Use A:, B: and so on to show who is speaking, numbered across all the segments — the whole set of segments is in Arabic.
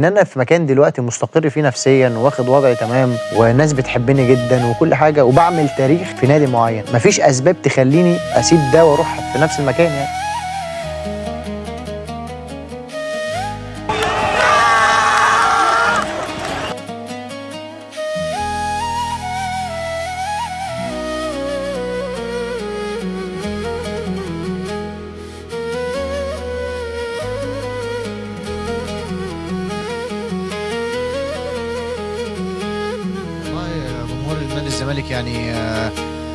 A: ان انا في مكان دلوقتي مستقر فيه نفسيا واخد وضعي تمام والناس بتحبني جدا وكل حاجه وبعمل تاريخ في نادي معين، مفيش اسباب تخليني اسيب ده واروح في نفس المكان يعني.
B: نادي الزمالك يعني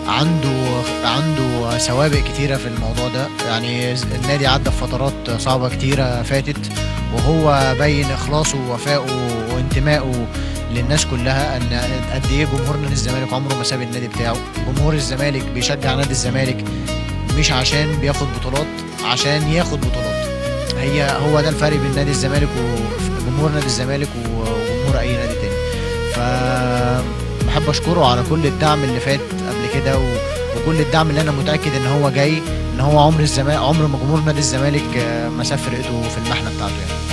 B: عنده سوابق كتيرة في الموضوع ده، يعني النادي عدى بفترات صعبة كتيرة فاتت، وهو بين إخلاصه ووفائه وانتمائه للناس كلها. ان قد ايه جمهور نادي الزمالك عمره ما ساب النادي بتاعه. جمهور الزمالك بيشجع نادي الزمالك مش عشان بياخد بطولات، عشان ياخد بطولات. هو ده الفرق بين نادي الزمالك وجمهور نادي الزمالك وجمهور اي نادي تاني. بحب اشكره على كل الدعم اللي فات قبل كده وكل الدعم اللي انا متاكد ان هو جاي، ان هو عمر ما جمهور نادي الزمالك ما ساب فرقته في المحنه بتاعته يعني.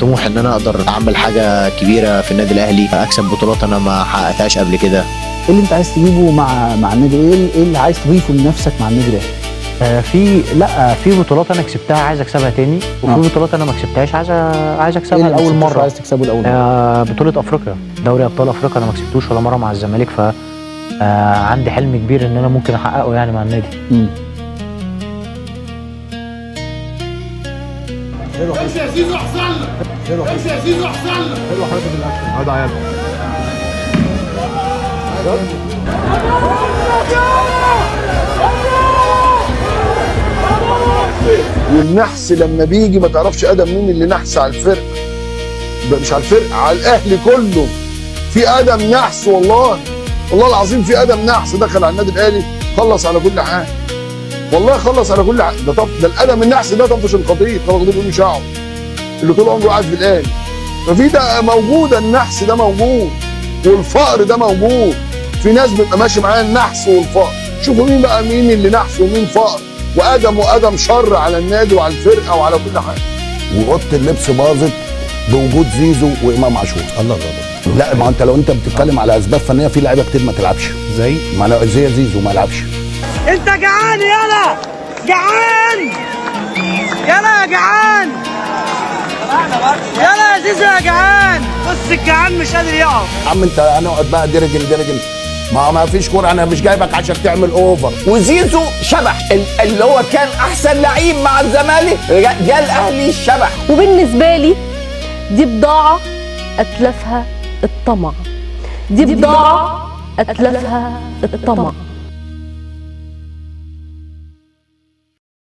C: طموح ان انا اقدر اعمل حاجه كبيره في النادي الاهلي، اكسب بطولات انا ما حققتهاش قبل كده.
D: ايه اللي انت عايز تجيبه مع النادي؟ ايه اللي عايز تضيفه لنفسك مع النادي الاهلي؟
A: في بطولات انا كسبتها عايز اكسبها تاني، وفي بطولات انا ما كسبتهاش عايز اكسبها لاول مره.
D: عايز تكسبه لاول مره؟
A: بطوله افريقيا، دوري ابطال افريقيا انا ما كسبتوش ولا مره مع الزمالك، ف عندي حلم كبير ان انا ممكن احققه يعني مع النادي.
E: امشي يا زيزو احسن لك، امشي يا زيزو احسن لك.
F: حلوه حركه الاكشن، هذا عيال.
E: والنحس لما بيجي ما تعرفش ادم مين اللي نحس على الفرقه، مش على الفرقه، على الاهلي كله. في ادم نحس والله العظيم، في ادم نحس دخل على النادي الاهلي خلص على كل حاجه، والله خلص على كل حاجه. ده الادم النحس ده طفش الخطيب، طبعا الخطيب بيقول شعره اللي طول عمره قاعد في الاهلي. ففي ده موجود، النحس ده موجود والفقر ده موجود. في ناس بيبقى ماشي معاها النحس والفقر. شوفوا مين بقى، مين اللي نحس ومين فقر، وادم شر على النادي وعلى الفرقه وعلى كل حاجه.
G: واوضه اللبس باظت بوجود زيزو وامام عاشور.
F: الله.
G: لا، ما انت لو انت بتتكلم على اسباب فنيه، في لعيبه كتير ما تلعبش زي زيزو ما يلعبش.
H: انت جعان يلا، جعان يلا يا جعان، يلا يا زيزو يا جعان. بص الجعان مش قادر يقف.
G: يا عم انت هنقعد بقى درجن ما فيش كوره، انا مش جايبك عشان تعمل اوفر.
I: وزيزو شبح اللي هو كان احسن لعيب مع الزمالك جه الاهلي شبح.
J: وبالنسبه لي دي بضاعه اتلفها الطمع، دي بضاعه اتلفها الطمع.